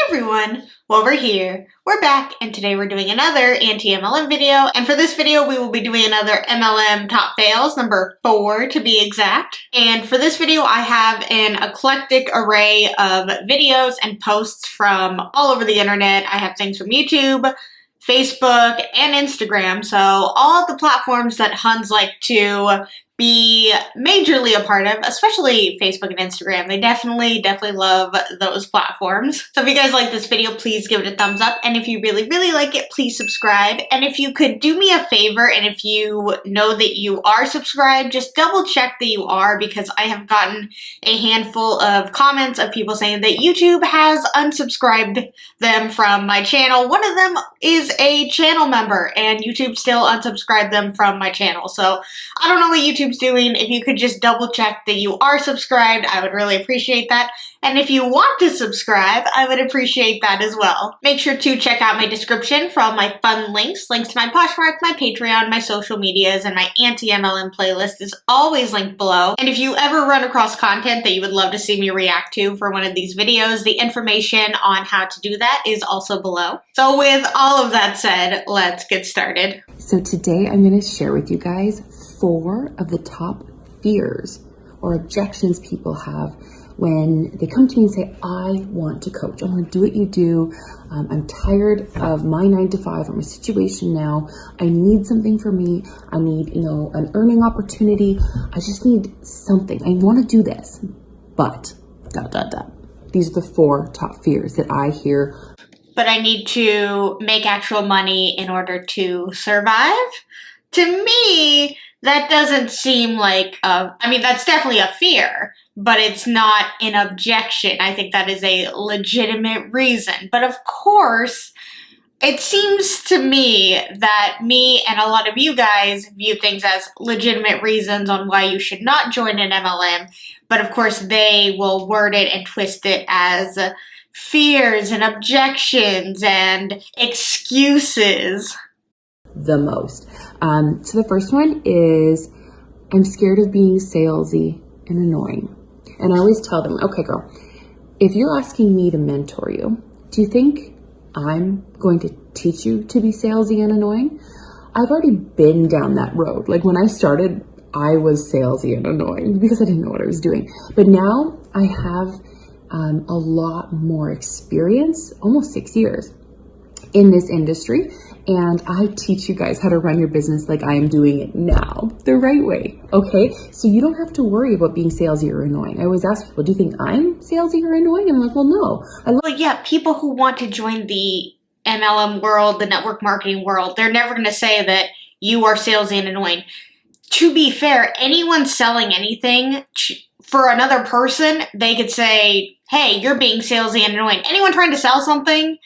Everyone, well, we're here, we're back, and today we're doing another anti-MLM video, and for this video we will be doing another MLM top fails, number 4 to be exact. And for this video I have an eclectic array of videos and posts from all over the internet. I have things from YouTube, Facebook, and Instagram, so all of the platforms that Huns like to be majorly a part of, especially Facebook and Instagram. They definitely love those platforms. So if you guys like this video, please give it a thumbs up. And if you really like it, please subscribe. And if you could do me a favor, and if you know that you are subscribed, just double check that you are, because I have gotten a handful of comments of people saying that YouTube has unsubscribed them from my channel. One of them is a channel member, and YouTube still unsubscribed them from my channel. So I don't know what YouTube's doing. If you could just double check that you are subscribed, I would really appreciate that. And if you want to subscribe, I would appreciate that as well. Make sure to check out my description for all my fun links to my Poshmark, my Patreon, my social medias, and my anti-MLM playlist is always linked below. And if you ever run across content that you would love to see me react to for one of these videos, the information on how to do that is also below. So with all of that said, let's get started. So today I'm going to share with you guys 4 of the top fears or objections people have when they come to me and say, I want to coach. I want to do what you do. I'm tired of my 9 to 5 or my situation now. I need something for me. I need, an earning opportunity. I just need something. I want to do this, but ... These are the 4 top fears that I hear. But I need to make actual money in order to survive? To me, that doesn't seem like that's definitely a fear, but it's not an objection. I think that is a legitimate reason. But of course, it seems to me that me and a lot of you guys view things as legitimate reasons on why you should not join an MLM. But of course, they will word it and twist it as fears and objections and excuses. The most. So the first one is, I'm scared of being salesy and annoying. And I always tell them, okay, girl, if you're asking me to mentor you, do you think I'm going to teach you to be salesy and annoying? I've already been down that road. Like when I started, I was salesy and annoying because I didn't know what I was doing. But now I have a lot more experience, almost 6 years in this industry. And I teach you guys how to run your business like I am doing it now, the right way, okay? So you don't have to worry about being salesy or annoying. I always ask people, do you think I'm salesy or annoying? And I'm like, well, no. Well, yeah, people who want to join the MLM world, the network marketing world, they're never going to say that you are salesy and annoying. To be fair, anyone selling anything for another person, they could say, hey, you're being salesy and annoying. Anyone trying to sell something,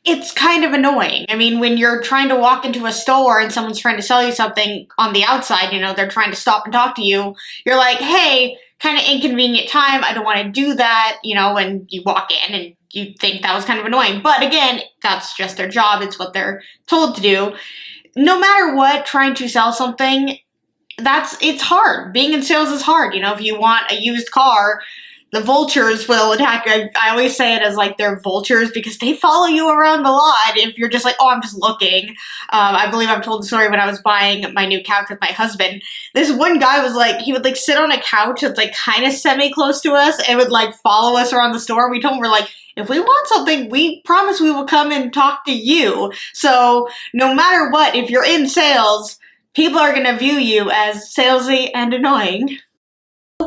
it's kind of annoying. I mean, when you're trying to walk into a store and someone's trying to sell you something on the outside, they're trying to stop and talk to you, you're like, hey, kind of inconvenient time, I don't want to do that, when you walk in and you think that was kind of annoying. But again, that's just their job, it's what they're told to do. No matter what, trying to sell something, it's hard. Being in sales is hard. If you want a used car, the vultures will attack. I always say it as like they're vultures because they follow you around a lot if you're just like, oh, I'm just looking. I believe I've told the story when I was buying my new couch with my husband. This one guy was like, he would like sit on a couch that's like kind of semi-close to us and would like follow us around the store. We told him, we're like, if we want something, we promise we will come and talk to you. So no matter what, if you're in sales, people are going to view you as salesy and annoying.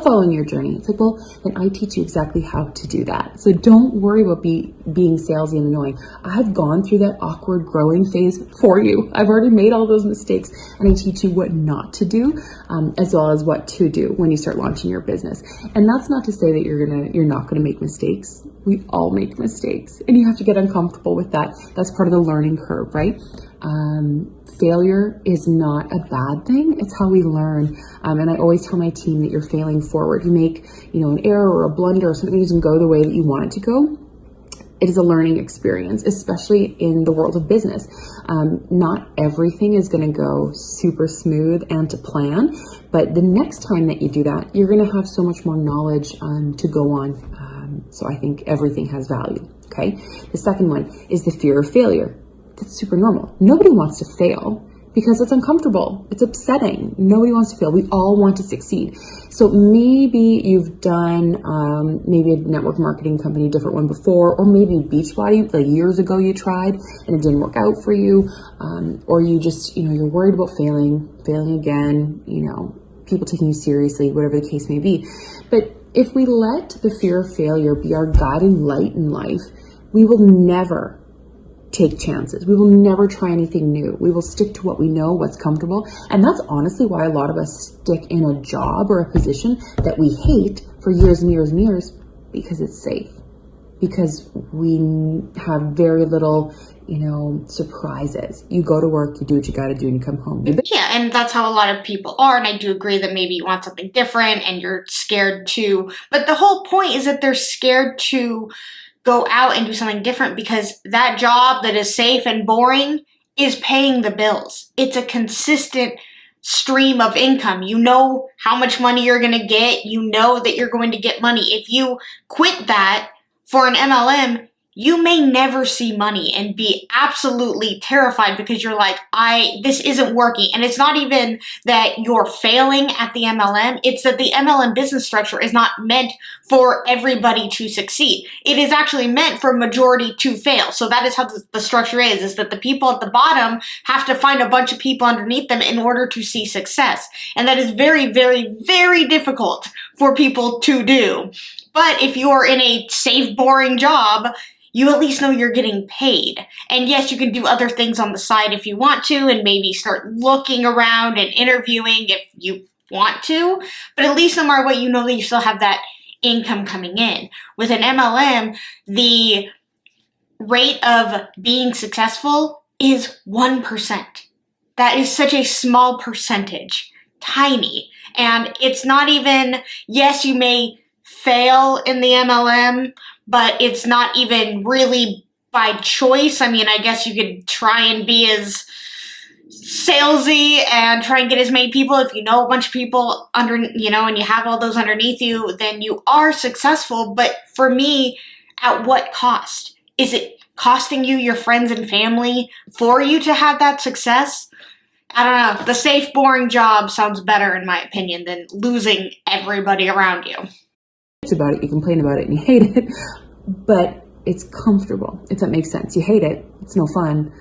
Following your journey. It's like, well, then I teach you exactly how to do that. So don't worry about being salesy and annoying. I've gone through that awkward growing phase for you. I've already made all those mistakes, and I teach you what not to do, as well as what to do when you start launching your business. And that's not to say that you're not gonna make mistakes. We all make mistakes, and you have to get uncomfortable with that. That's part of the learning curve, right? Failure is not a bad thing. It's how we learn. And I always tell my team that you're failing forward. You make, an error or a blunder or something doesn't go the way that you want it to go. It is a learning experience, especially in the world of business. Not everything is going to go super smooth and to plan, but the next time that you do that, you're going to have so much more knowledge to go on. So I think everything has value. Okay. The second one is the fear of failure. That's super normal. Nobody wants to fail because it's uncomfortable. It's upsetting. Nobody wants to fail. We all want to succeed. So maybe you've done maybe a network marketing company, different one before, or maybe Beachbody, like years ago you tried and it didn't work out for you. Or you just, you're worried about failing again, people taking you seriously, whatever the case may be. But if we let the fear of failure be our guiding light in life, we will never take chances. We will never try anything new. We will stick to what we know, what's comfortable. And that's honestly why a lot of us stick in a job or a position that we hate for years and years and years, because it's safe. Because we have very little, surprises. You go to work, you do what you got to do, and you come home. Yeah, and that's how a lot of people are. And I do agree that maybe you want something different and you're scared to. But the whole point is that they're scared to go out and do something different because that job that is safe and boring is paying the bills. It's a consistent stream of income. You know how much money you're going to get. You know that you're going to get money. If you quit that for an MLM, you may never see money and be absolutely terrified because you're like, this isn't working. And it's not even that you're failing at the MLM. It's that the MLM business structure is not meant for everybody to succeed. It is actually meant for majority to fail. So that is how the structure is that the people at the bottom have to find a bunch of people underneath them in order to see success. And that is very, very, very difficult for people to do. But if you're in a safe, boring job, you at least know you're getting paid. And yes, you can do other things on the side if you want to, and maybe start looking around and interviewing if you want to. But at least no matter what, you know that you still have that income coming in. With an MLM, the rate of being successful is 1%. That is such a small percentage. Tiny. And it's not even, yes, you may fail in the MLM, but it's not even really by choice. I mean, I guess you could try and be as salesy and try and get as many people. If you know a bunch of people under, and you have all those underneath you, then you are successful. But for me, at what cost? Is it costing you your friends and family for you to have that success? I don't know. The safe, boring job sounds better in my opinion than losing everybody around you. About it, you complain about it and you hate it, but it's comfortable, if that makes sense. You hate it, it's no fun,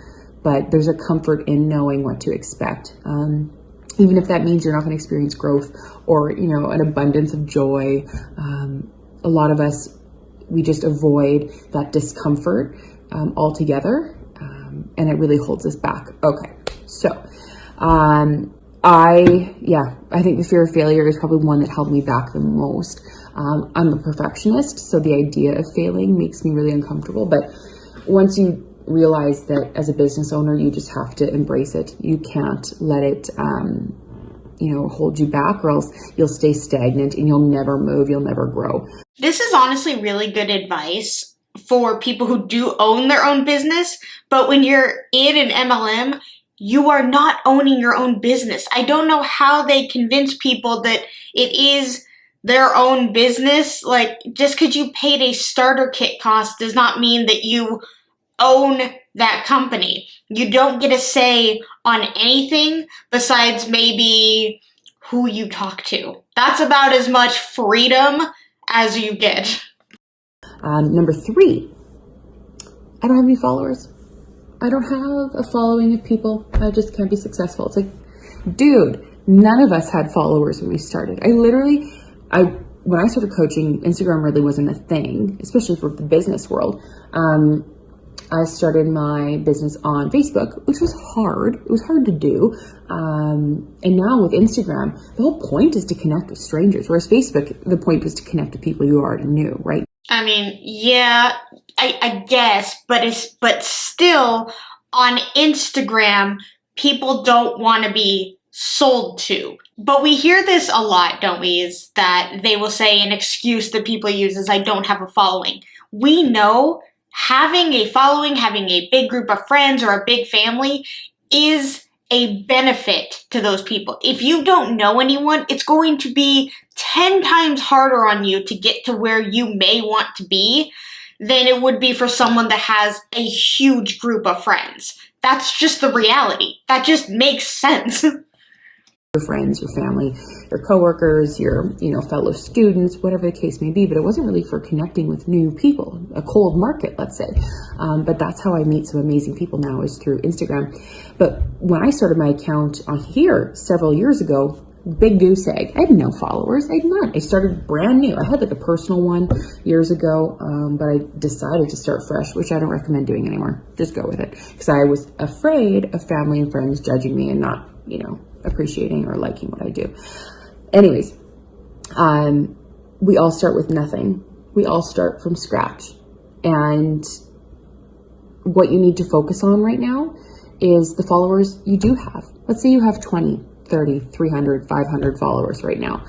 but there's a comfort in knowing what to expect. Even if that means you're not going to experience growth or, an abundance of joy. A lot of us, we just avoid that discomfort altogether, and it really holds us back. Okay, so I think the fear of failure is probably one that held me back the most. I'm a perfectionist, so the idea of failing makes me really uncomfortable. But once you realize that as a business owner, you just have to embrace it. You can't let it, hold you back, or else you'll stay stagnant and you'll never move. You'll never grow. This is honestly really good advice for people who do own their own business. But when you're in an MLM, you are not owning your own business. I don't know how they convince people that it is their own business. Like, just because you paid a starter kit cost does not mean that you own that company. You don't get a say on anything besides maybe who you talk to. That's about as much freedom as you get. Number 3, I don't have any followers. I don't have a following of people. I just can't be successful. It's like, dude, none of us had followers when we started. When I started coaching, Instagram really wasn't a thing, especially for the business world. I started my business on Facebook, which was hard. It was hard to do. And now with Instagram, the whole point is to connect with strangers, whereas Facebook, the point was to connect with people you already knew, right? I mean, yeah, I guess, but still on Instagram, people don't want to be sold to. But we hear this a lot, don't we? Is that they will say an excuse that people use is I don't have a following. We know having a following, having a big group of friends or a big family is a benefit to those people. If you don't know anyone, it's going to be 10 times harder on you to get to where you may want to be than it would be for someone that has a huge group of friends. That's just the reality. That just makes sense. Your friends, your family, your coworkers, your fellow students, whatever the case may be. But it wasn't really for connecting with new people, a cold market, let's say. But that's how I meet some amazing people now, is through Instagram. But when I started my account on here several years ago, big goose egg. I had no followers. I had none. I started brand new. I had like a personal one years ago, but I decided to start fresh, which I don't recommend doing anymore. Just go with it, because I was afraid of family and friends judging me and not, appreciating or liking what I do. Anyways, we all start with nothing. We all start from scratch. And what you need to focus on right now is the followers you do have. Let's say you have 20, 30, 300, 500 followers right now.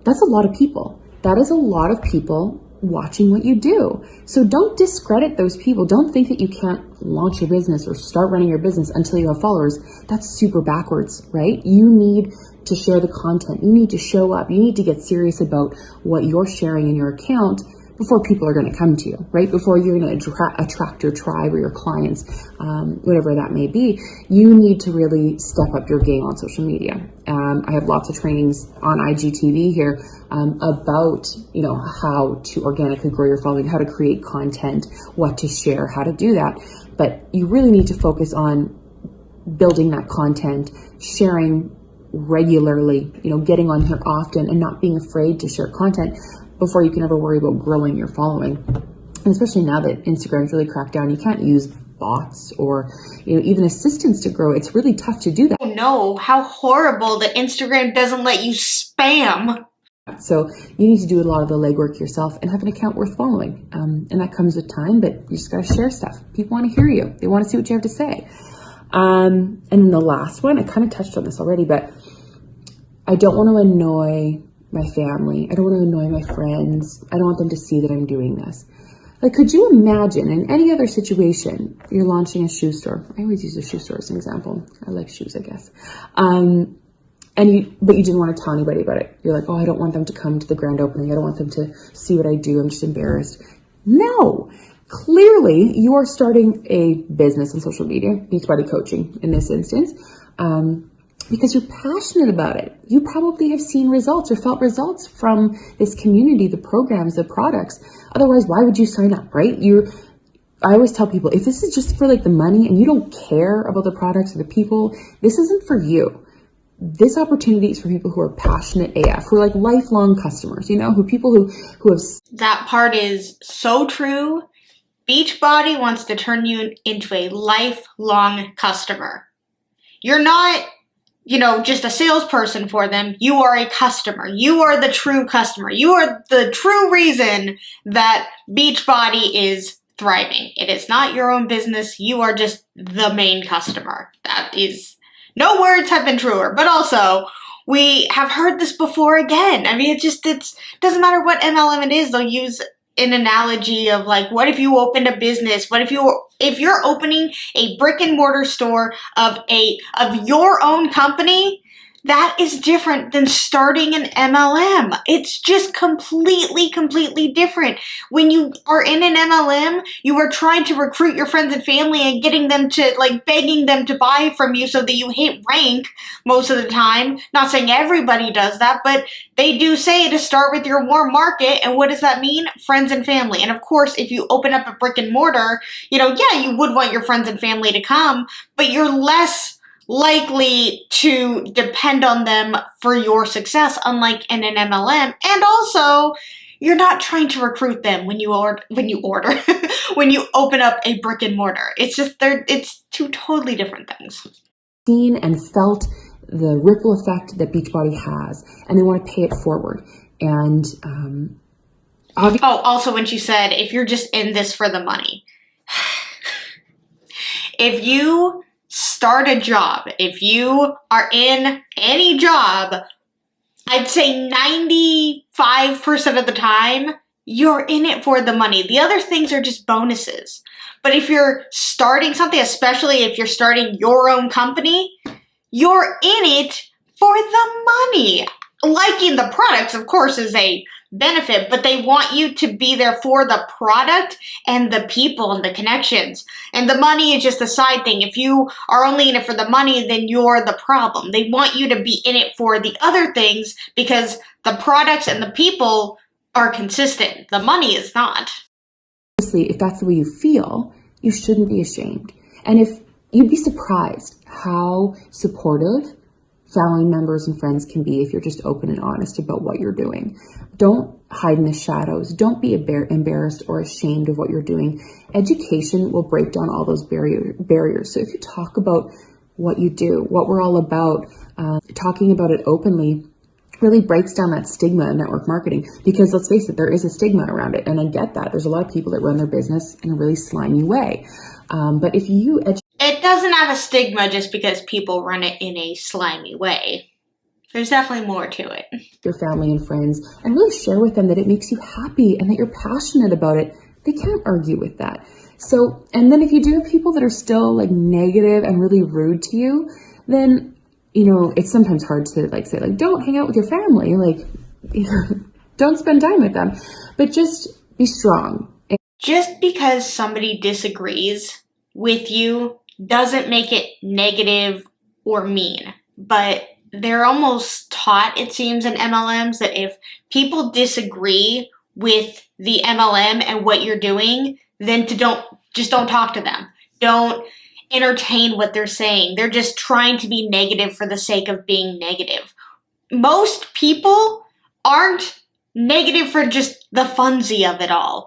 That's a lot of people. That is a lot of people watching what you do. So don't discredit those people. Don't think that you can't launch your business or start running your business until you have followers. That's super backwards, right? You need to share the content. You need to show up. You need to get serious about what you're sharing in your account before people are going to come to you, right? Before you're going to attract your tribe or your clients, whatever that may be. You need to really step up your game on social media. I have lots of trainings on IGTV here about, how to organically grow your following, how to create content, what to share, how to do that. But you really need to focus on building that content, sharing regularly, getting on here often and not being afraid to share content before you can ever worry about growing your following. And especially now that Instagram's really cracked down, you can't use bots or even assistants to grow. It's really tough to do that. Oh no, how horrible that Instagram doesn't let you spam. So you need to do a lot of the legwork yourself and have an account worth following. And that comes with time, but you just got to share stuff. People want to hear you. They want to see what you have to say. And then the last one, I kind of touched on this already, but I don't want to annoy my family. I don't want to annoy my friends. I don't want them to see that I'm doing this. Like, could you imagine in any other situation, you're launching a shoe store. I always use a shoe store as an example. I like shoes, I guess. But you didn't want to tell anybody about it. You're like, oh, I don't want them to come to the grand opening. I don't want them to see what I do. I'm just embarrassed. No, clearly you are starting a business on social media, Beachbody Coaching in this instance, because you're passionate about it. You probably have seen results or felt results from this community, the programs, the products. Otherwise, why would you sign up, right? I always tell people, if this is just for like the money and you don't care about the products or the people, this isn't for you. This opportunity is for people who are passionate AF, who are like lifelong customers, who have. That part is so true. Beachbody wants to turn you into a lifelong customer. You're not, just a salesperson for them. You are a customer. You are the true customer. You are the true reason that Beachbody is thriving. It is not your own business. You are just the main customer. That is, no words have been truer. But also, we have heard this before again. I mean, it doesn't matter what MLM it is. They'll use an analogy of like, what if you opened a business? What if you're opening a brick and mortar store of your own company? That is different than starting an MLM. It's just completely different. When you are in an MLM, you are trying to recruit your friends and family and getting them to, begging them to buy from you so that you hit rank most of the time. Not saying everybody does that, but they do say to start with your warm market. And what does that mean? Friends and family. And of course, if you open up a brick and mortar, you would want your friends and family to come, but you're less likely to depend on them for your success, unlike in an MLM. And also, you're not trying to recruit them when you when you open up a brick and mortar. It's two totally different things. Seen and felt the ripple effect that Beachbody has, and they want to pay it forward. And also when she said, if you're just in this for the money, if you start a job, if you are in any job, I'd say 95% of the time, you're in it for the money. The other things are just bonuses. But if you're starting something, especially if you're starting your own company, you're in it for the money. Liking the products, of course, is a benefit, but they want you to be there for the product and the people and the connections. And the money is just a side thing. If you are only in it for the money, then you're the problem. They want you to be in it for the other things because the products and the people are consistent. The money is not. Obviously, if that's the way you feel, you shouldn't be ashamed. And if you'd be surprised how supportive family members and friends can be if you're just open and honest about what you're doing. Don't hide in the shadows. Don't be embarrassed or ashamed of what you're doing. Education will break down all those barriers. So if you talk about what you do, what we're all about, talking about it openly really breaks down that stigma in network marketing, because let's face it, there is a stigma around it. And I get that. There's a lot of people that run their business in a really slimy way. But if you it doesn't have a stigma just because people run it in a slimy way. There's definitely more to it. Your family and friends, and really share with them that it makes you happy and that you're passionate about it. They can't argue with that. So, and then if you do have people that are still like negative and really rude to you, then, you know, it's sometimes hard to like say like, don't hang out with your family. Like, you know, don't spend time with them, but just be strong. Just because somebody disagrees with you doesn't make it negative or mean, but they're almost taught, it seems, in MLMs that if people disagree with the MLM and what you're doing, then don't talk to them. Don't entertain what they're saying. They're just trying to be negative for the sake of being negative. Most people aren't negative for just the funsy of it all.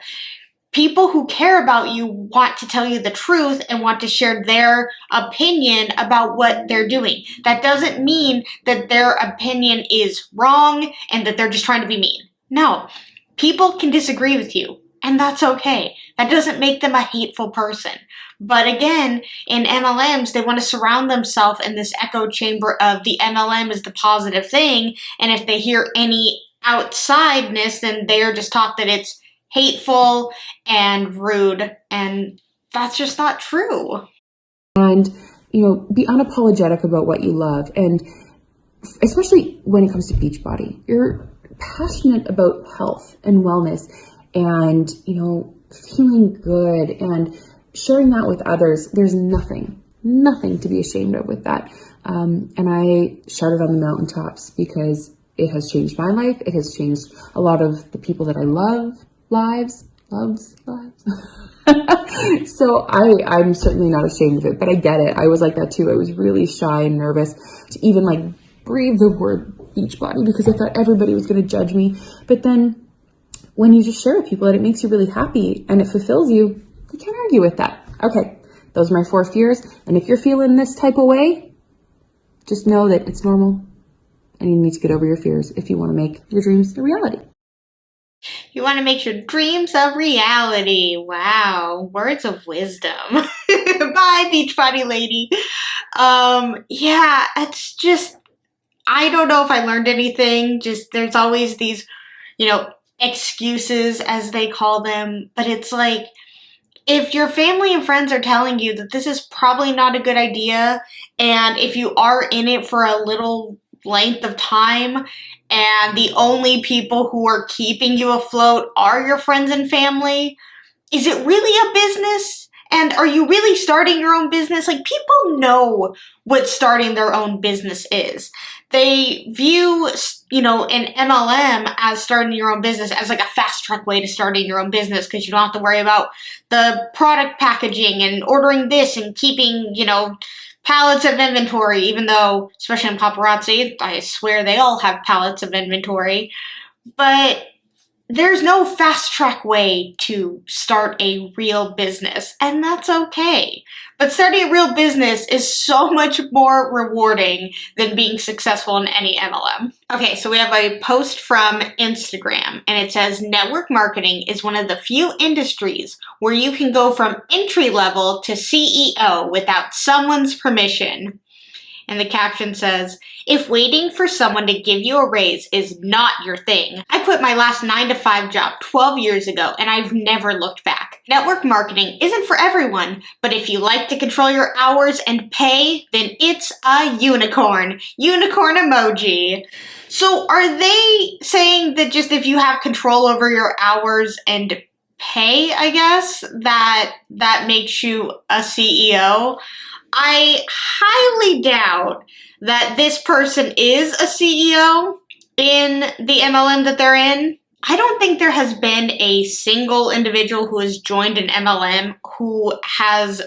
People who care about you want to tell you the truth and want to share their opinion about what they're doing. That doesn't mean that their opinion is wrong and that they're just trying to be mean. No, people can disagree with you, and that's okay. That doesn't make them a hateful person. But again, in MLMs, they want to surround themselves in this echo chamber of the MLM is the positive thing, and if they hear any outsideness, then they are just taught that it's hateful and rude, and that's just not true. And, you know, be unapologetic about what you love, and especially when it comes to Beachbody. You're passionate about health and wellness and, you know, feeling good and sharing that with others. There's nothing to be ashamed of with that. And I shout it on the mountaintops because it has changed my life. It has changed a lot of the people that I love. Lives. So I'm certainly not ashamed of it, but I get it. I was like that too. I was really shy and nervous to even like breathe the word Beachbody because I thought everybody was going to judge me. But then when you just share with people that it makes you really happy and it fulfills you, you can't argue with that. Okay, those are my 4 fears. And if you're feeling this type of way, just know that it's normal and you need to get over your fears if you want to make your dreams a reality. You want to make your dreams a reality. Wow. Words of wisdom. Bye, Beachbody lady. Yeah, it's just, I don't know if I learned anything. Just, there's always these, you know, excuses as they call them. But it's like, if your family and friends are telling you that this is probably not a good idea, and if you are in it for a little length of time, and the only people who are keeping you afloat are your friends and family, is it really a business? And are you really starting your own business? Like, people know what starting their own business is. They view, you know, an MLM as starting your own business as like a fast track way to starting your own business because you don't have to worry about the product packaging and ordering this and keeping, you know, pallets of inventory, even though, especially in paparazzi, I swear they all have pallets of inventory. But there's no fast track way to start a real business, and that's okay. But starting a real business is so much more rewarding than being successful in any MLM. Okay, so we have a post from Instagram, and it says, network marketing is one of the few industries where you can go from entry level to CEO without someone's permission. And the caption says, if waiting for someone to give you a raise is not your thing, I quit my last 9-to-5 job 12 years ago and I've never looked back. Network marketing isn't for everyone, but if you like to control your hours and pay, then it's a unicorn. Unicorn emoji. So are they saying that just if you have control over your hours and pay, I guess, that makes you a CEO? I highly doubt that this person is a CEO in the MLM that they're in. I don't think there has been a single individual who has joined an MLM who has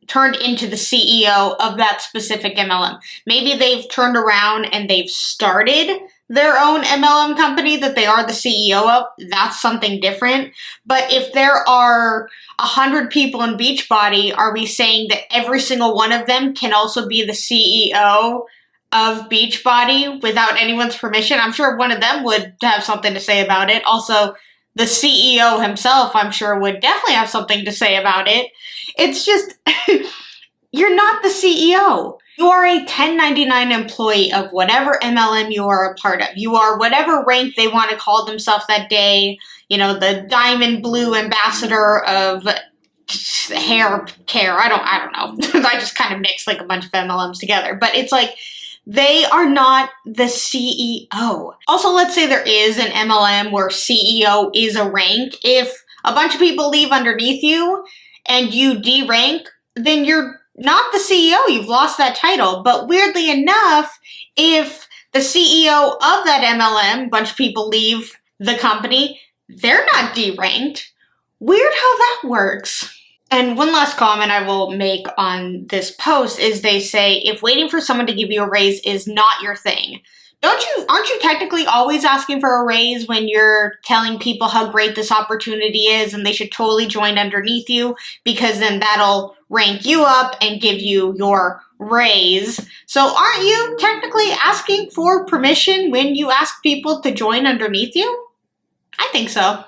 turned into the CEO of that specific MLM.Maybe they've turned around and they've started their own MLM company that they are the CEO of. That's something different. But if there are 100 people in Beachbody, are we saying that every single one of them can also be the CEO of Beachbody without anyone's permission? I'm sure one of them would have something to say about it. Also, the CEO himself, I'm sure, would definitely have something to say about it. It's just, you're not the CEO. You are a 1099 employee of whatever MLM you are a part of. You are whatever rank they want to call themselves that day. You know, the diamond blue ambassador of hair care. I don't know. I just kind of mixed like a bunch of MLMs together. But it's like, they are not the CEO. Also, let's say there is an MLM where CEO is a rank. If a bunch of people leave underneath you and you de-rank, then you're not the CEO. You've lost that title. But weirdly enough, if the CEO of that MLM, a bunch of people leave the company, they're not de-ranked. Weird how that works. And one last comment I will make on this post is they say, if waiting for someone to give you a raise is not your thing, aren't you technically always asking for a raise when you're telling people how great this opportunity is and they should totally join underneath you, because then that'll rank you up and give you your raise? So aren't you technically asking for permission when you ask people to join underneath you? I think so.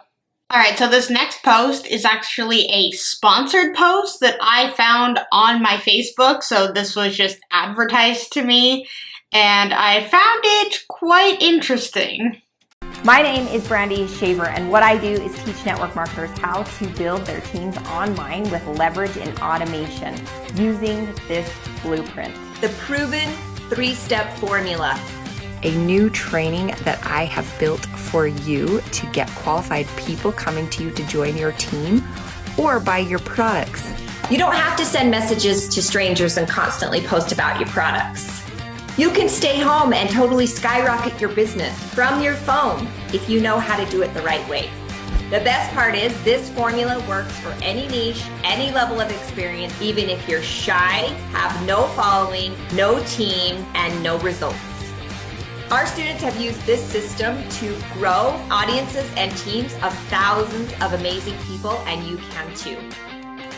All right, so this next post is actually a sponsored post that I found on my Facebook. So this was just advertised to me, and I found it quite interesting. My name is Brandy Shaver, and what I do is teach network marketers how to build their teams online with leverage and automation using this blueprint. The proven 3-step formula. A new training that I have built for you to get qualified people coming to you to join your team or buy your products. You don't have to send messages to strangers and constantly post about your products. You can stay home and totally skyrocket your business from your phone if you know how to do it the right way. The best part is this formula works for any niche, any level of experience, even if you're shy, have no following, no team, and no results. Our students have used this system to grow audiences and teams of thousands of amazing people, and you can too.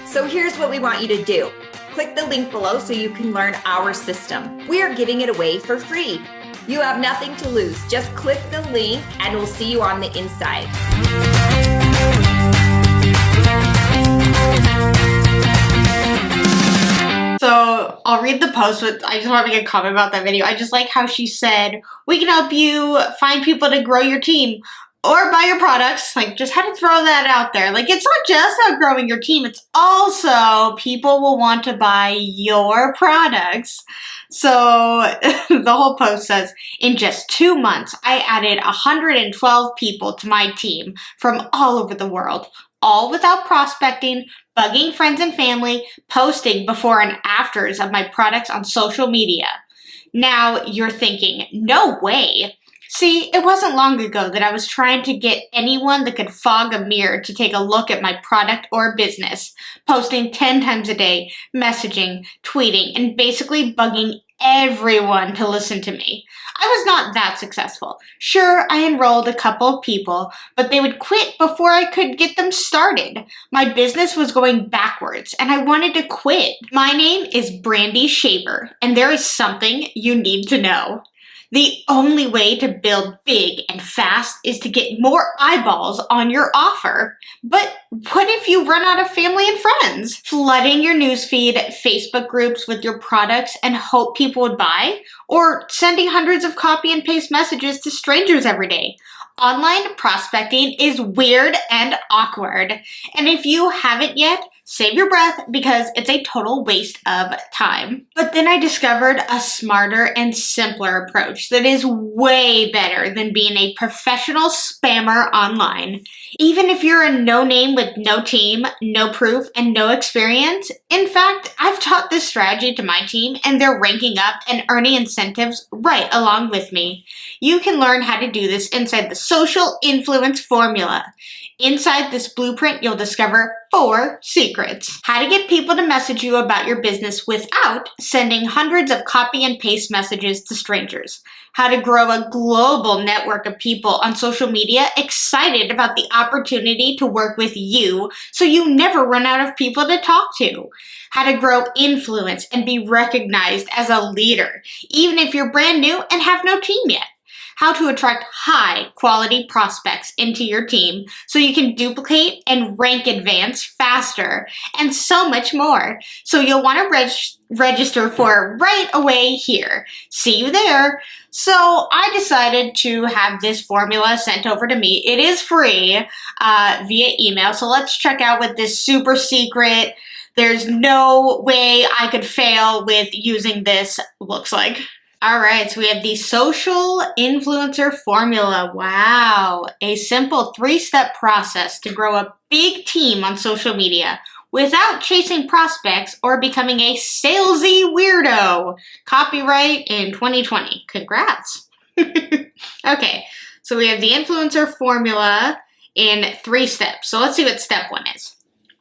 So here's what we want you to do. Click the link below so you can learn our system. We are giving it away for free. You have nothing to lose. Just click the link and we'll see you on the inside. So I'll read the post, but I just want to make a comment about that video. I just like how she said, we can help you find people to grow your team or buy your products. Like, just had to throw that out there. Like, it's not just about growing your team. It's also people will want to buy your products. So the whole post says, in just 2 months, I added 112 people to my team from all over the world, all without prospecting, bugging friends and family, posting before and afters of my products on social media. Now you're thinking, no way. See, it wasn't long ago that I was trying to get anyone that could fog a mirror to take a look at my product or business, posting 10 times a day, messaging, tweeting, and basically bugging everyone to listen to me. I was not that successful. Sure, I enrolled a couple of people, but they would quit before I could get them started. My business was going backwards, and I wanted to quit. My name is Brandy Shaver, and there is something you need to know. The only way to build big and fast is to get more eyeballs on your offer. But what if you run out of family and friends? Flooding your newsfeed, Facebook groups with your products and hope people would buy? Or sending hundreds of copy and paste messages to strangers every day? Online prospecting is weird and awkward, and if you haven't yet, save your breath because it's a total waste of time. But then I discovered a smarter and simpler approach that is way better than being a professional spammer online. Even if you're a no-name with no team, no proof, and no experience, in fact, I've taught this strategy to my team and they're ranking up and earning incentives right along with me. You can learn how to do this inside the social influence formula. Inside this blueprint, you'll discover 4 secrets. How to get people to message you about your business without sending hundreds of copy and paste messages to strangers. How to grow a global network of people on social media excited about the opportunity to work with you so you never run out of people to talk to. How to grow influence and be recognized as a leader, even if you're brand new and have no team yet. How to attract high-quality prospects into your team so you can duplicate and rank advance faster, and so much more. So you'll want to register for right away here. See you there. So I decided to have this formula sent over to me. It is free via email, so let's check out what this super secret, there's no way I could fail with using this looks like. All right, so we have the social influencer formula. Wow, a simple 3-step process to grow a big team on social media without chasing prospects or becoming a salesy weirdo. Copyright in 2020. Congrats. Okay, so we have the influencer formula in 3 steps. So let's see what step 1 is.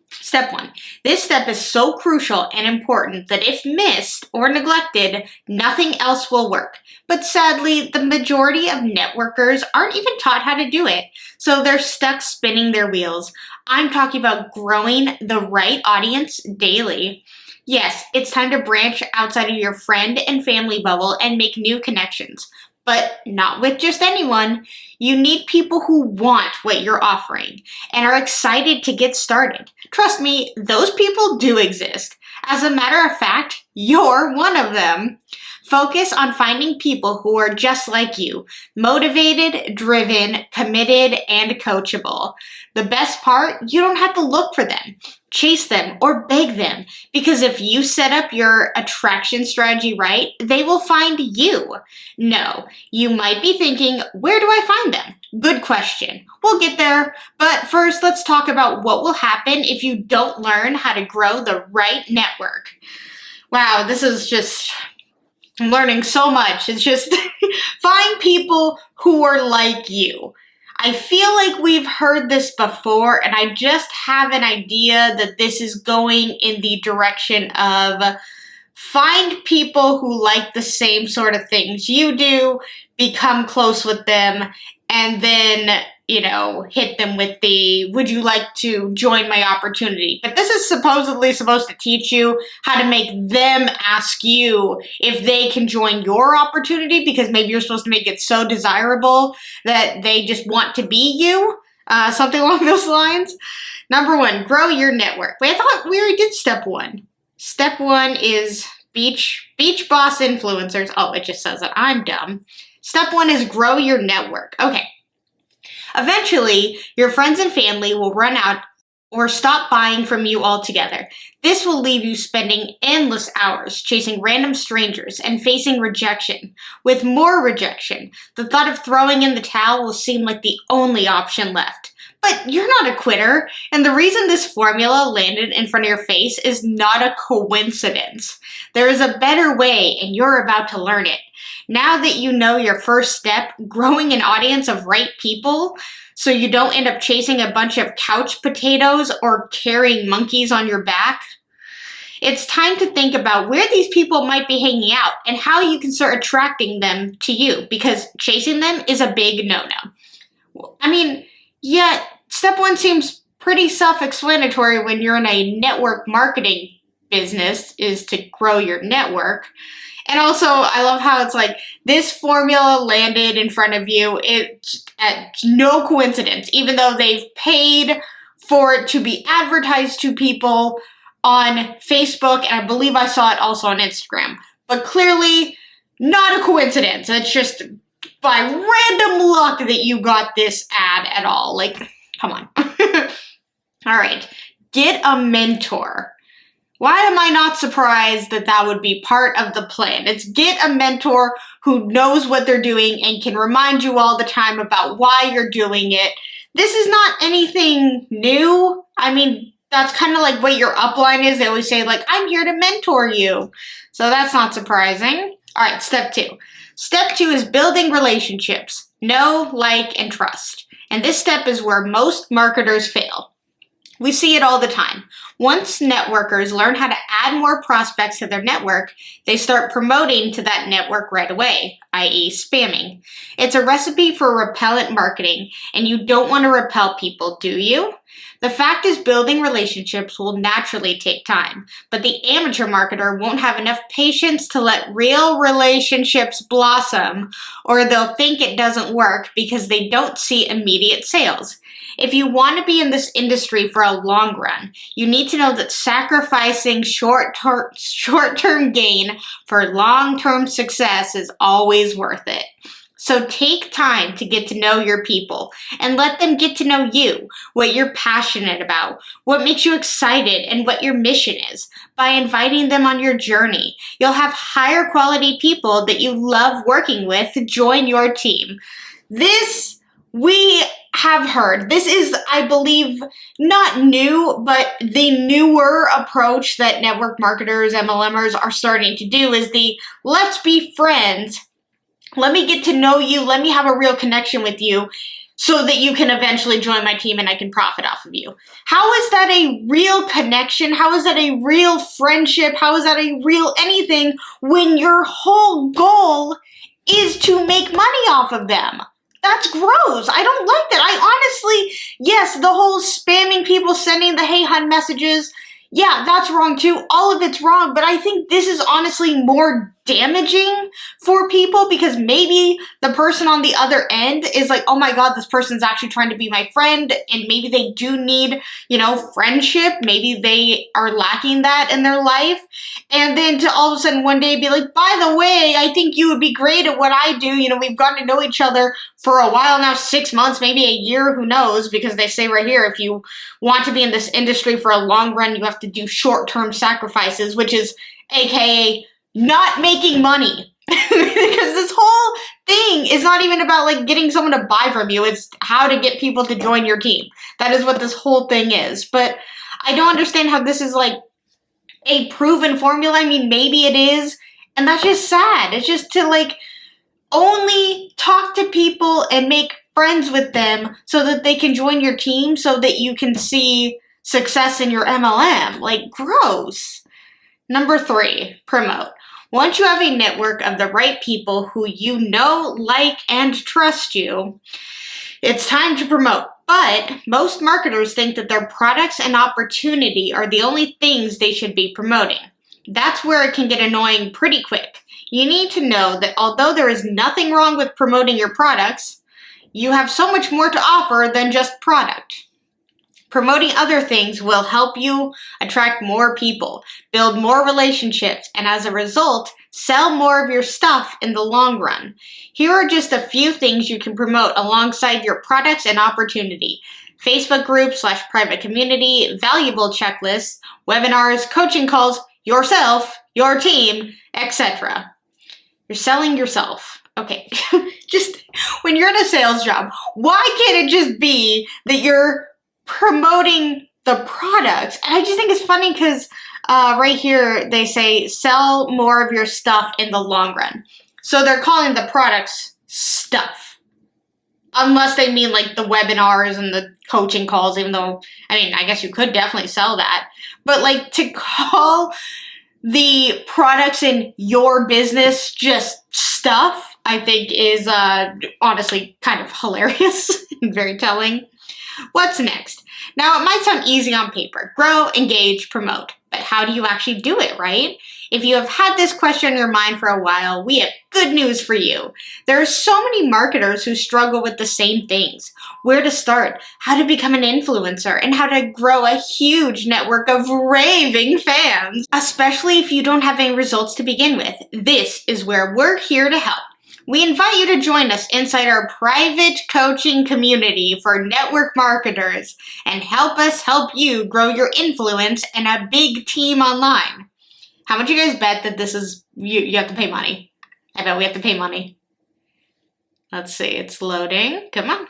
Step 1. This step is so crucial and important that if missed or neglected, nothing else will work. But sadly, the majority of networkers aren't even taught how to do it, so they're stuck spinning their wheels. I'm talking about growing the right audience daily. Yes, it's time to branch outside of your friend and family bubble and make new connections. But not with just anyone. You need people who want what you're offering and are excited to get started. Trust me, those people do exist. As a matter of fact, you're one of them. Focus on finding people who are just like you, motivated, driven, committed, and coachable. The best part, you don't have to look for them, chase them, or beg them, because if you set up your attraction strategy right, they will find you. No, you might be thinking, where do I find them? Good question. We'll get there, but first let's talk about what will happen if you don't learn how to grow the right network. Wow, this is just... I'm learning so much. It's just find people who are like you. I feel like we've heard this before, and I just have an idea that this is going in the direction of find people who like the same sort of things you do, become close with them, and then, hit them with the, would you like to join my opportunity? But this is supposedly supposed to teach you how to make them ask you if they can join your opportunity, because maybe you're supposed to make it so desirable that they just want to be you, something along those lines. Number 1, grow your network. Wait, I thought we already did step 1. Step 1 is beach boss influencers. Oh, it just says that. I'm dumb. Step 1 is grow your network. Okay. Eventually, your friends and family will run out or stop buying from you altogether. This will leave you spending endless hours chasing random strangers and facing rejection. With more rejection, the thought of throwing in the towel will seem like the only option left. But you're not a quitter, and the reason this formula landed in front of your face is not a coincidence. There is a better way, and you're about to learn it. Now that you know your first step, growing an audience of right people, so you don't end up chasing a bunch of couch potatoes or carrying monkeys on your back, it's time to think about where these people might be hanging out and how you can start attracting them to you, because chasing them is a big no-no. I mean, yeah, step 1 seems pretty self-explanatory when you're in a network marketing business, is to grow your network. And also, I love how it's like, this formula landed in front of you. It's no coincidence, even though they've paid for it to be advertised to people on Facebook, and I believe I saw it also on Instagram. But clearly, not a coincidence. It's just by random luck that you got this ad at all. Like, come on. All right, get a mentor. Why am I not surprised that that would be part of the plan? It's get a mentor who knows what they're doing and can remind you all the time about why you're doing it. This is not anything new. I mean, that's kind of like what your upline is. They always say, like, I'm here to mentor you. So that's not surprising. All right, step 2. Step 2 is building relationships. Know, like, and trust. And this step is where most marketers fail. We see it all the time. Once networkers learn how to add more prospects to their network, they start promoting to that network right away, i.e. spamming. It's a recipe for repellent marketing, and you don't want to repel people, do you? The fact is, building relationships will naturally take time, but the amateur marketer won't have enough patience to let real relationships blossom, or they'll think it doesn't work because they don't see immediate sales. If you want to be in this industry for a long run, you need to know that sacrificing short-term gain for long-term success is always worth it. So take time to get to know your people and let them get to know you, what you're passionate about, what makes you excited, and what your mission is. By inviting them on your journey, you'll have higher quality people that you love working with to join your team. This we have heard. This is, I believe, not new, but the newer approach that network marketers, MLMers are starting to do is the let's be friends. Let me get to know you. Let me have a real connection with you so that you can eventually join my team and I can profit off of you. How is that a real connection? How is that a real friendship? How is that a real anything when your whole goal is to make money off of them? That's gross. I don't like that. I honestly, yes, the whole spamming people, sending the hey hun messages, yeah, that's wrong too. All of it's wrong, but I think this is honestly more damaging for people because maybe the person on the other end is like, oh my God, this person's actually trying to be my friend, and maybe they do need, friendship. Maybe they are lacking that in their life. And then to all of a sudden one day be like, by the way, I think you would be great at what I do. We've gotten to know each other for a while now, 6 months, maybe a year, who knows? Because they say right here, if you want to be in this industry for a long run, you have to do short-term sacrifices, which is AKA not making money. Because this whole thing is not even about like getting someone to buy from you. It's how to get people to join your team. That is what this whole thing is. But I don't understand how this is like a proven formula. I mean, maybe it is. And that's just sad. It's just to like only talk to people and make friends with them so that they can join your team so that you can see success in your MLM. Like, gross. Number 3, promote. Once you have a network of the right people who you know, like, and trust you, it's time to promote. But most marketers think that their products and opportunity are the only things they should be promoting. That's where it can get annoying pretty quick. You need to know that although there is nothing wrong with promoting your products, you have so much more to offer than just product. Promoting other things will help you attract more people, build more relationships, and as a result, sell more of your stuff in the long run. Here are just a few things you can promote alongside your products and opportunity. Facebook groups / private community, valuable checklists, webinars, coaching calls, yourself, your team, etc. You're selling yourself. Okay, just when you're in a sales job, why can't it just be that you're promoting the products? And I just think it's funny because right here they say sell more of your stuff in the long run. So they're calling the products stuff. Unless they mean like the webinars and the coaching calls, even though, I mean, I guess you could definitely sell that. But like to call the products in your business just stuff, I think is honestly kind of hilarious and very telling. What's next? Now, it might sound easy on paper. Grow, engage, promote. But how do you actually do it, right? If you have had this question in your mind for a while, we have good news for you. There are so many marketers who struggle with the same things. Where to start, how to become an influencer, and how to grow a huge network of raving fans. Especially if you don't have any results to begin with. This is where we're here to help. We invite you to join us inside our private coaching community for network marketers and help us help you grow your influence and a big team online. How much you guys bet that this is, you have to pay money? I bet we have to pay money. Let's see, it's loading. Come on.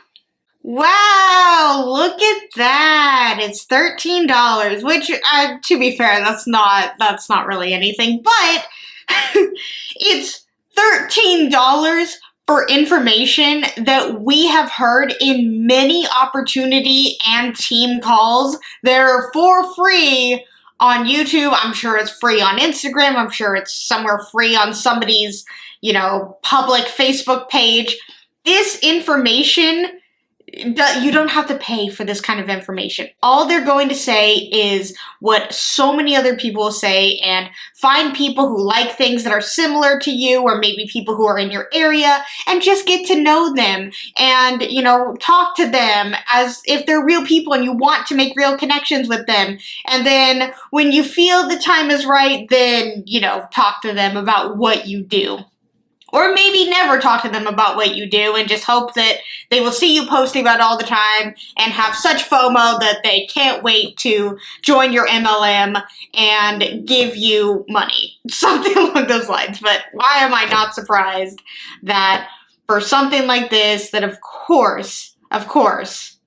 Wow, look at that. It's $13, which, to be fair, that's not really anything, but it's $13 for information that we have heard in many opportunity and team calls that are for free on YouTube. I'm sure it's free on Instagram. I'm sure it's somewhere free on somebody's, public Facebook page. This information, you don't have to pay for this kind of information. All they're going to say is what so many other people say, and find people who like things that are similar to you, or maybe people who are in your area, and just get to know them and, talk to them as if they're real people and you want to make real connections with them. And then when you feel the time is right, then, talk to them about what you do. Or maybe never talk to them about what you do and just hope that they will see you posting about it all the time and have such FOMO that they can't wait to join your MLM and give you money. Something along those lines. But why am I not surprised that for something like this, that of course,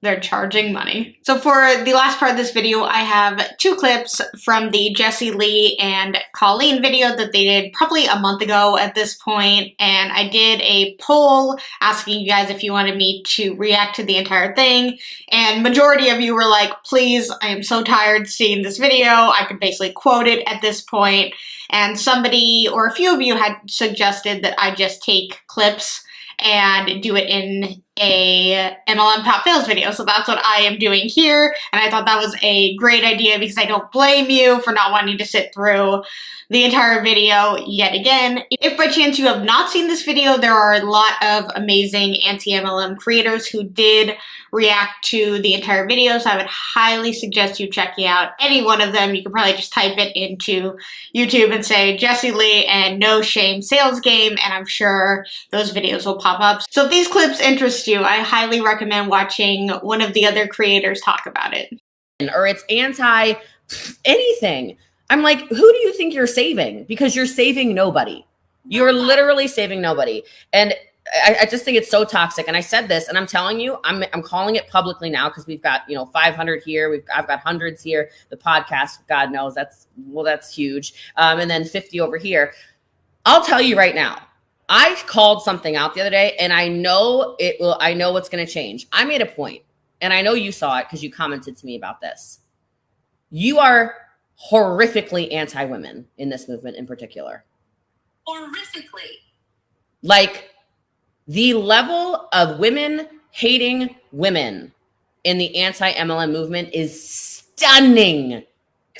they're charging money. So for the last part of this video, I have 2 clips from the Jessie Lee and Colleen video that they did probably a month ago at this point. And I did a poll asking you guys if you wanted me to react to the entire thing. And majority of you were like, please, I am so tired seeing this video. I could basically quote it at this point. And somebody, or a few of you, had suggested that I just take clips and do it in a MLM Top Fails video. So that's what I am doing here. And I thought that was a great idea because I don't blame you for not wanting to sit through the entire video yet again. If by chance you have not seen this video, there are a lot of amazing anti-MLM creators who did react to the entire video, so I would highly suggest you checking out any one of them. You can probably just type it into YouTube and say Jessie Lee and No Shame Sales Game, and I'm sure those videos will pop up. So if these clips interest you, I highly recommend watching one of the other creators talk about it. Or it's anti anything. I'm like, who do you think you're saving? Because you're saving nobody. You're literally saving nobody. And I just think it's so toxic. And I said this, and I'm telling you, I'm calling it publicly now because we've got 500 here. I've got hundreds here. The podcast, God knows, that's huge. And then 50 over here. I'll tell you right now, I called something out the other day, and I know it will. I know what's going to change. I made a point, and I know you saw it because you commented to me about this. You are horrifically anti-women in this movement in particular. Horrifically. Like, the level of women hating women in the anti-MLM movement is stunning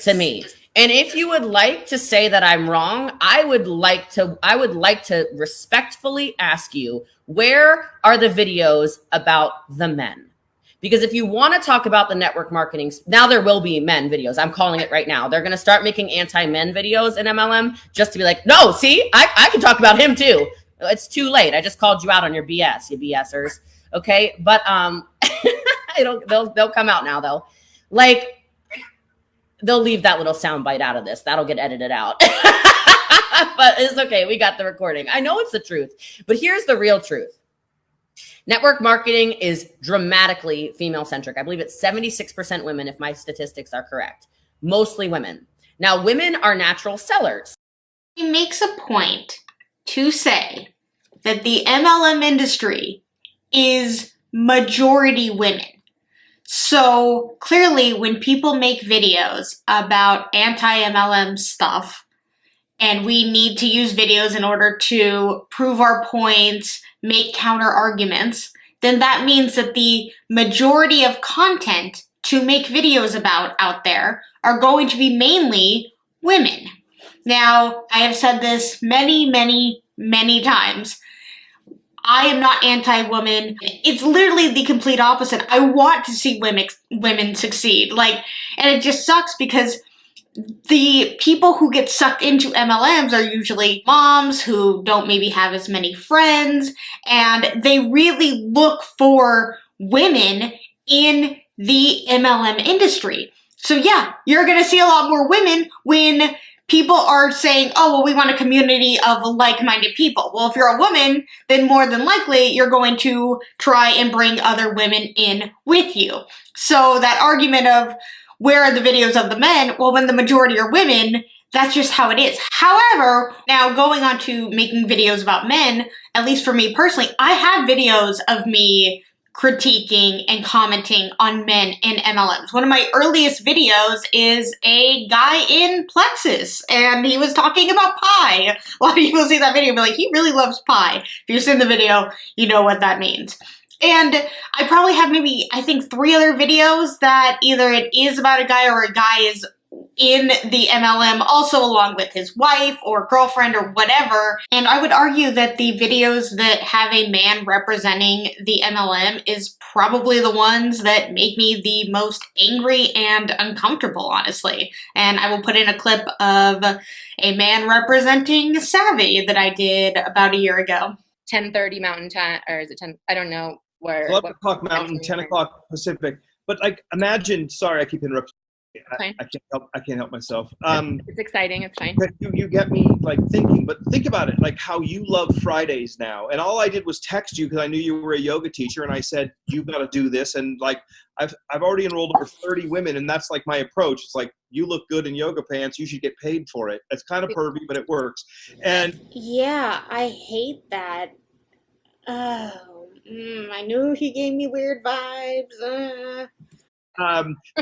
to me. And if you would like to say that I'm wrong, I would like to respectfully ask you, where are the videos about the men? Because if you want to talk about the network marketing, now there will be men videos. I'm calling it right now. They're going to start making anti-men videos in MLM just to be like, no, see, I can talk about him too. It's too late. I just called you out on your BS, you BSers. Okay. But, they'll come out now though. Like, they'll leave that little sound bite out of this. That'll get edited out. But it's okay. We got the recording. I know it's the truth, but here's the real truth. Network marketing is dramatically female-centric. I believe it's 76% women, if my statistics are correct. Mostly women. Now, women are natural sellers. He makes a point to say that the MLM industry is majority women. So clearly, when people make videos about anti-MLM stuff, and we need to use videos in order to prove our points, make counter arguments, then that means that the majority of content to make videos about out there are going to be mainly women. Now, I have said this many, many, many times. I am not anti-woman. It's literally the complete opposite. I want to see women succeed. And it just sucks because the people who get sucked into MLMs are usually moms who don't maybe have as many friends, and they really look for women in the MLM industry. So yeah, you're going to see a lot more women when people are saying, oh, well, we want a community of like-minded people. Well, if you're a woman, then more than likely you're going to try and bring other women in with you. So that argument of, where are the videos of the men? Well, when the majority are women, that's just how it is. However, now going on to making videos about men, at least for me personally, I have videos of me critiquing and commenting on men in MLMs. One of my earliest videos is a guy in Plexus, and he was talking about pie. A lot of people see that video and be like, he really loves pie. If you've seen the video, you know what that means. And I probably have maybe, I think, 3 other videos that either it is about a guy or a guy is in the MLM also along with his wife or girlfriend or whatever. And I would argue that the videos that have a man representing the MLM is probably the ones that make me the most angry and uncomfortable, honestly. And I will put in a clip of a man representing Savvy that I did about a year ago. 10:30 Mountain Time, or is it 10? I don't know where. 11 o'clock Mountain, 10 o'clock Pacific. But like, imagine. Sorry, I keep interrupting. I can't help myself. It's exciting. It's fine. You get me like thinking, but think about it, like how you love Fridays now. And all I did was text you because I knew you were a yoga teacher, and I said you got to do this. And like I've already enrolled over 30 women, and that's like my approach. It's like, you look good in yoga pants, you should get paid for it. It's kind of pervy, but it works. And yeah, I hate that. I knew he gave me weird vibes.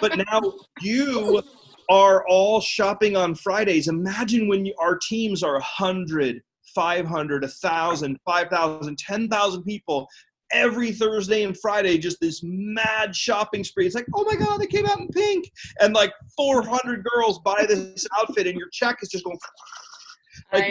But now you are all shopping on Fridays. Imagine when our teams are 100, 500, 1,000, 5,000, 10,000 people every Thursday and Friday, just this mad shopping spree. It's like, oh my God, they came out in pink. And like 400 girls buy this outfit and your check is just going.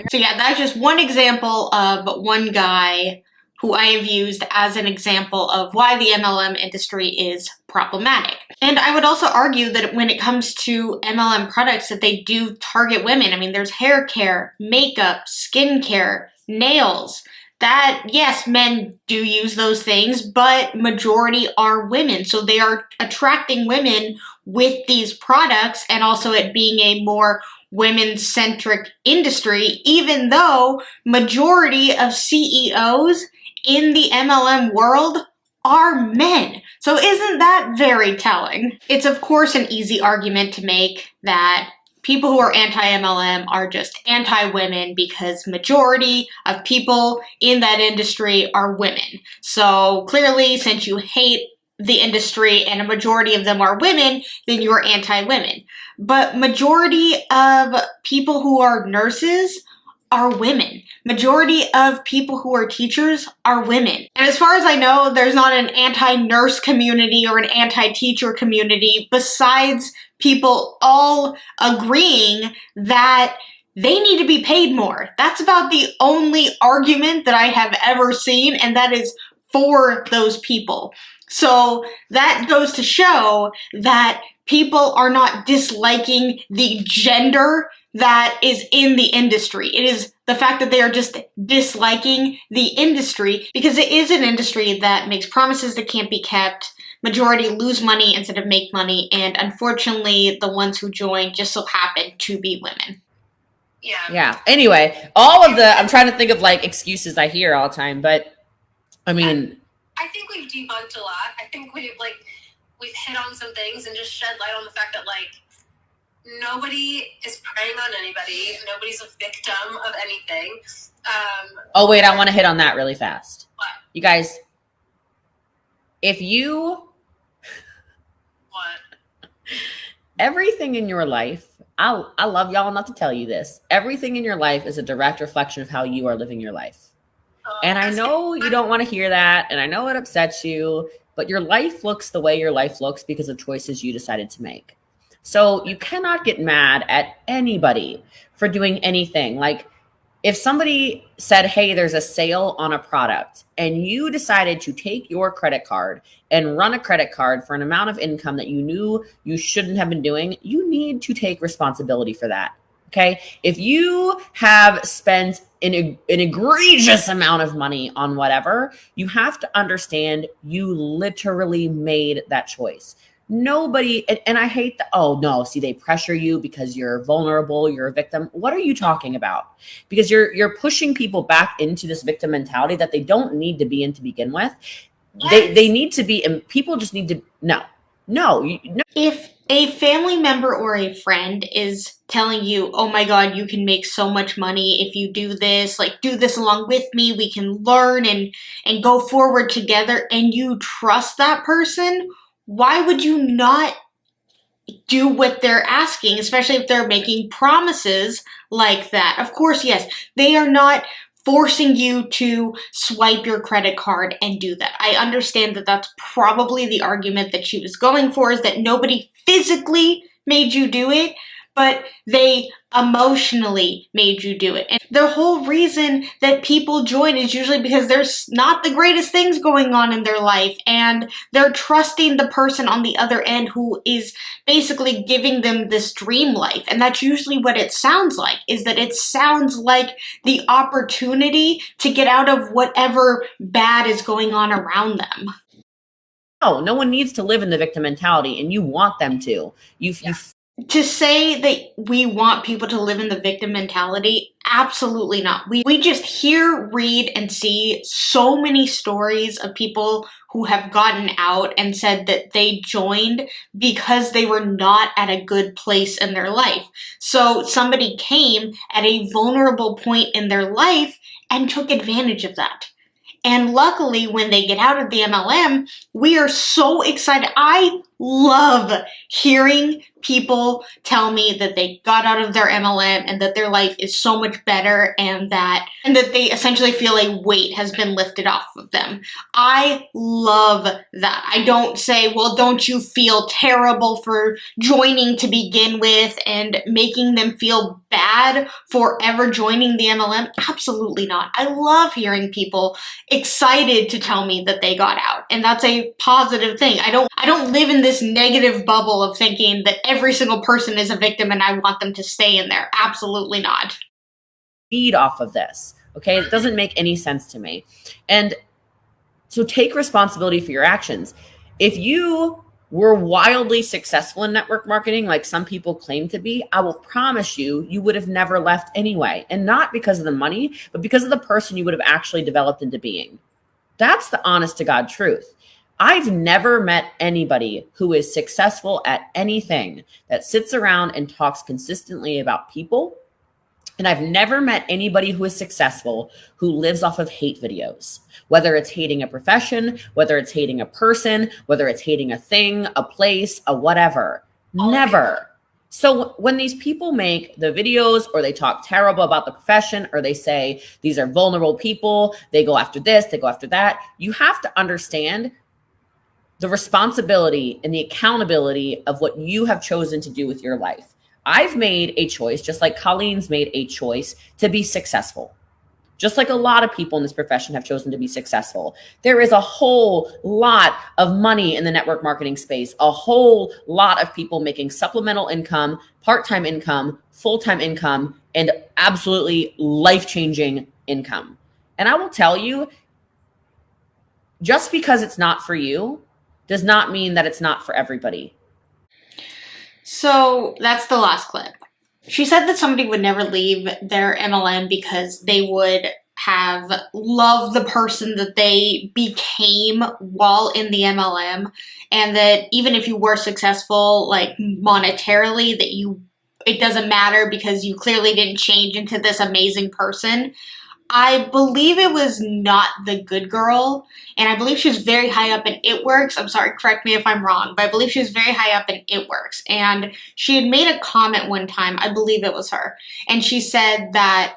So yeah, that's just one example of one guy who I have used as an example of why the MLM industry is problematic. And I would also argue that when it comes to MLM products, that they do target women. I mean, there's hair care, makeup, skincare, nails. That, yes, men do use those things, but majority are women. So they are attracting women with these products, and also it being a more women-centric industry, even though majority of CEOs in the MLM world are men. So isn't that very telling? It's of course an easy argument to make that people who are anti-MLM are just anti-women because majority of people in that industry are women. So clearly, since you hate the industry and a majority of them are women, then you're anti-women. But majority of people who are nurses are women. Majority of people who are teachers are women. And as far as I know, there's not an anti-nurse community or an anti-teacher community besides people all agreeing that they need to be paid more. That's about the only argument that I have ever seen, and that is for those people. So that goes to show that people are not disliking the gender that is in the industry. It is the fact that they are just disliking the industry because it is an industry that makes promises that can't be kept. Majority lose money instead of make money, and unfortunately the ones who join just so happen to be women. Yeah. Anyway, I'm trying to think of like excuses I hear all the time, but I mean, I think we've debunked a lot. I think we've hit on some things and just shed light on the fact that like nobody is preying on anybody. Nobody's a victim of anything. Oh wait, I want to hit on that really fast. What? You guys, if you everything in your life, I love y'all not to tell you this. Everything in your life is a direct reflection of how you are living your life. And I know you don't want to hear that, and I know it upsets you, but your life looks the way your life looks because of choices you decided to make. So you cannot get mad at anybody for doing anything. Like, if somebody said, hey, there's a sale on a product, and you decided to take your credit card and run a credit card for an amount of income that you knew you shouldn't have been doing, you need to take responsibility for that. Okay. If you have spent an egregious amount of money on whatever, you have to understand you literally made that choice. Nobody, and I hate the, oh no, see, they pressure you because you're vulnerable, you're a victim. What are you talking about? Because you're pushing people back into this victim mentality that they don't need to be in to begin with. They need to be, and people just need to, no. If a family member or a friend is telling you, oh my God, you can make so much money if you do this, like do this along with me, we can learn and go forward together, and you trust that person, why would you not do what they're asking, especially if they're making promises like that? Of course, yes, they are not forcing you to swipe your credit card and do that. I understand that that's probably the argument that she was going for, is that nobody physically made you do it, but they emotionally made you do it. And the whole reason that people join is usually because there's not the greatest things going on in their life, and they're trusting the person on the other end who is basically giving them this dream life. And that's usually what it sounds like, is that it sounds like the opportunity to get out of whatever bad is going on around them. No one needs to live in the victim mentality, and you want them to. To say that we want people to live in the victim mentality, absolutely not. We just hear, read, and see so many stories of people who have gotten out and said that they joined because they were not at a good place in their life. So somebody came at a vulnerable point in their life and took advantage of that. And luckily, when they get out of the MLM, we are so excited. I love hearing people tell me that they got out of their MLM and that their life is so much better, and that they essentially feel a weight has been lifted off of them. I love that. I don't say, well, don't you feel terrible for joining to begin with and making them feel bad for ever joining the MLM? Absolutely not. I love hearing people excited to tell me that they got out, and that's a positive thing. I don't live in this negative bubble of thinking that every single person is a victim and I want them to stay in there. Absolutely not. Feed off of this. Okay. It doesn't make any sense to me. And so take responsibility for your actions. If you were wildly successful in network marketing, like some people claim to be, I will promise you, you would have never left anyway. And not because of the money, but because of the person you would have actually developed into being. That's the honest to God truth. I've never met anybody who is successful at anything that sits around and talks consistently about people. And I've never met anybody who is successful who lives off of hate videos, whether it's hating a profession, whether it's hating a person, whether it's hating a thing, a place, a whatever. Never. So when these people make the videos, or they talk terrible about the profession, or they say these are vulnerable people, they go after this, they go after that, you have to understand the responsibility and the accountability of what you have chosen to do with your life. I've made a choice, just like Colleen's made a choice, to be successful. Just like a lot of people in this profession have chosen to be successful. There is a whole lot of money in the network marketing space, a whole lot of people making supplemental income, part-time income, full-time income, and absolutely life-changing income. And I will tell you, just because it's not for you does not mean that it's not for everybody. So that's the last clip. She said that somebody would never leave their MLM because they would have loved the person that they became while in the MLM, and that even if you were successful, like monetarily, that it doesn't matter because you clearly didn't change into this amazing person. I believe it was not the good girl, and I believe she was very high up in It Works. I'm sorry, correct me if I'm wrong, but I believe she was very high up in It Works. And she had made a comment one time, I believe it was her, and she said that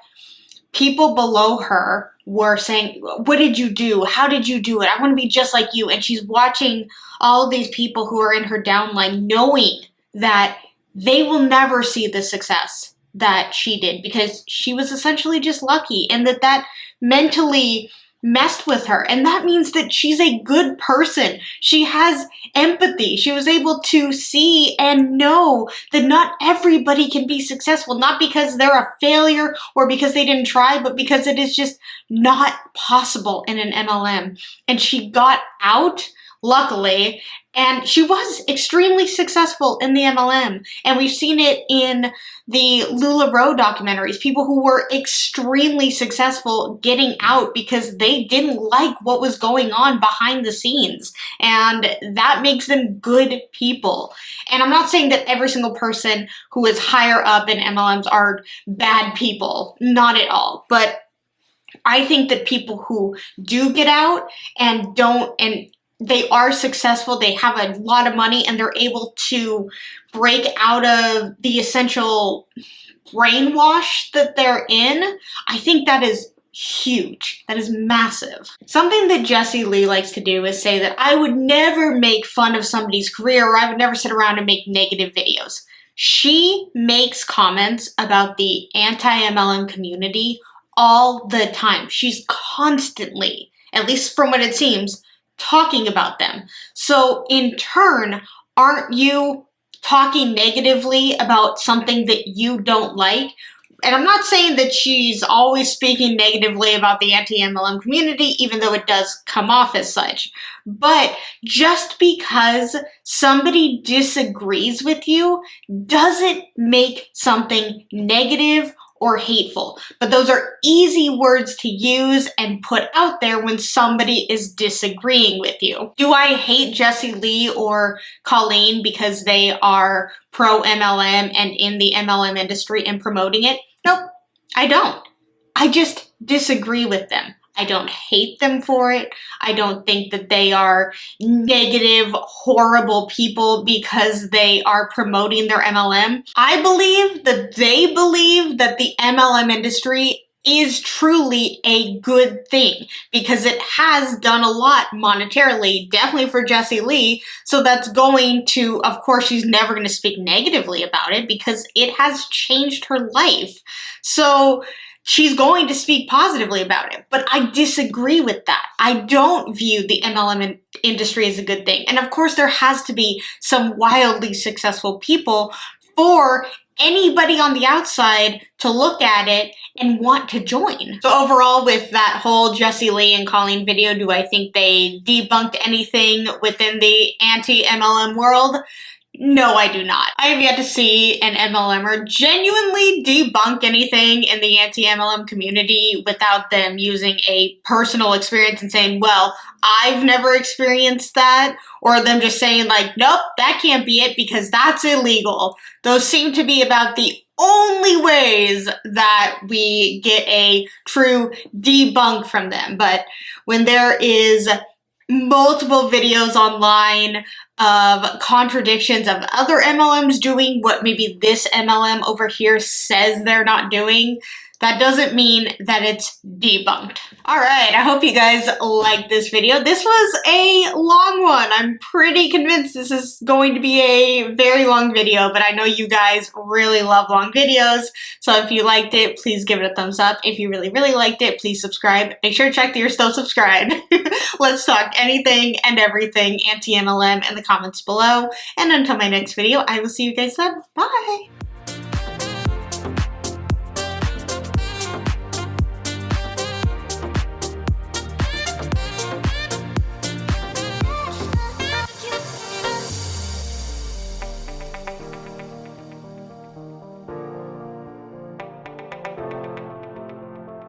people below her were saying, what did you do? How did you do it? I want to be just like you. And she's watching all of these people who are in her downline, knowing that they will never see the success that she did, because she was essentially just lucky, and that mentally messed with her. And that means that she's a good person. She has empathy. She was able to see and know that not everybody can be successful, not because they're a failure or because they didn't try, but because it is just not possible in an MLM. And she got out, luckily, and she was extremely successful in the MLM. And we've seen it in the LuLaRoe documentaries, people who were extremely successful getting out because they didn't like what was going on behind the scenes. And that makes them good people. And I'm not saying that every single person who is higher up in MLMs are bad people, not at all. But I think that people who do get out and they are successful, they have a lot of money, and they're able to break out of the essential brainwash that they're in, I think that is huge. That is massive. Something that Jessie Lee likes to do is say that I would never make fun of somebody's career, or I would never sit around and make negative videos. She makes comments about the anti-MLM community all the time. She's constantly, at least from what it seems, talking about them. So in turn, aren't you talking negatively about something that you don't like? And I'm not saying that she's always speaking negatively about the anti-MLM community, even though it does come off as such. But just because somebody disagrees with you doesn't make something negative or hateful. But those are easy words to use and put out there when somebody is disagreeing with you. Do I hate Jessie Lee or Colleen because they are pro MLM and in the MLM industry and promoting it? Nope, I don't. I just disagree with them. I don't hate them for it. I don't think that they are negative, horrible people because they are promoting their MLM. I believe that they believe that the MLM industry is truly a good thing because it has done a lot monetarily, definitely for Jessie Lee. So that's going to, of course, she's never going to speak negatively about it because it has changed her life. So she's going to speak positively about it, but I disagree with that. I don't view the MLM industry as a good thing. And of course, there has to be some wildly successful people for anybody on the outside to look at it and want to join. So overall, with that whole Jessie Lee and Colleen video, do I think they debunked anything within the anti-MLM world? No, I do not. I have yet to see an MLMer genuinely debunk anything in the anti-MLM community without them using a personal experience and saying, well, I've never experienced that, or them just saying like, nope, that can't be it because that's illegal. Those seem to be about the only ways that we get a true debunk from them. But when there is multiple videos online of contradictions of other MLMs doing what maybe this MLM over here says they're not doing, that doesn't mean that it's debunked. All right, I hope you guys liked this video. This was a long one. I'm pretty convinced this is going to be a very long video, but I know you guys really love long videos. So if you liked it, please give it a thumbs up. If you really, really liked it, please subscribe. Make sure to check that you're still subscribed. Let's talk anything and everything anti-MLM in the comments below. And until my next video, I will see you guys then. Bye.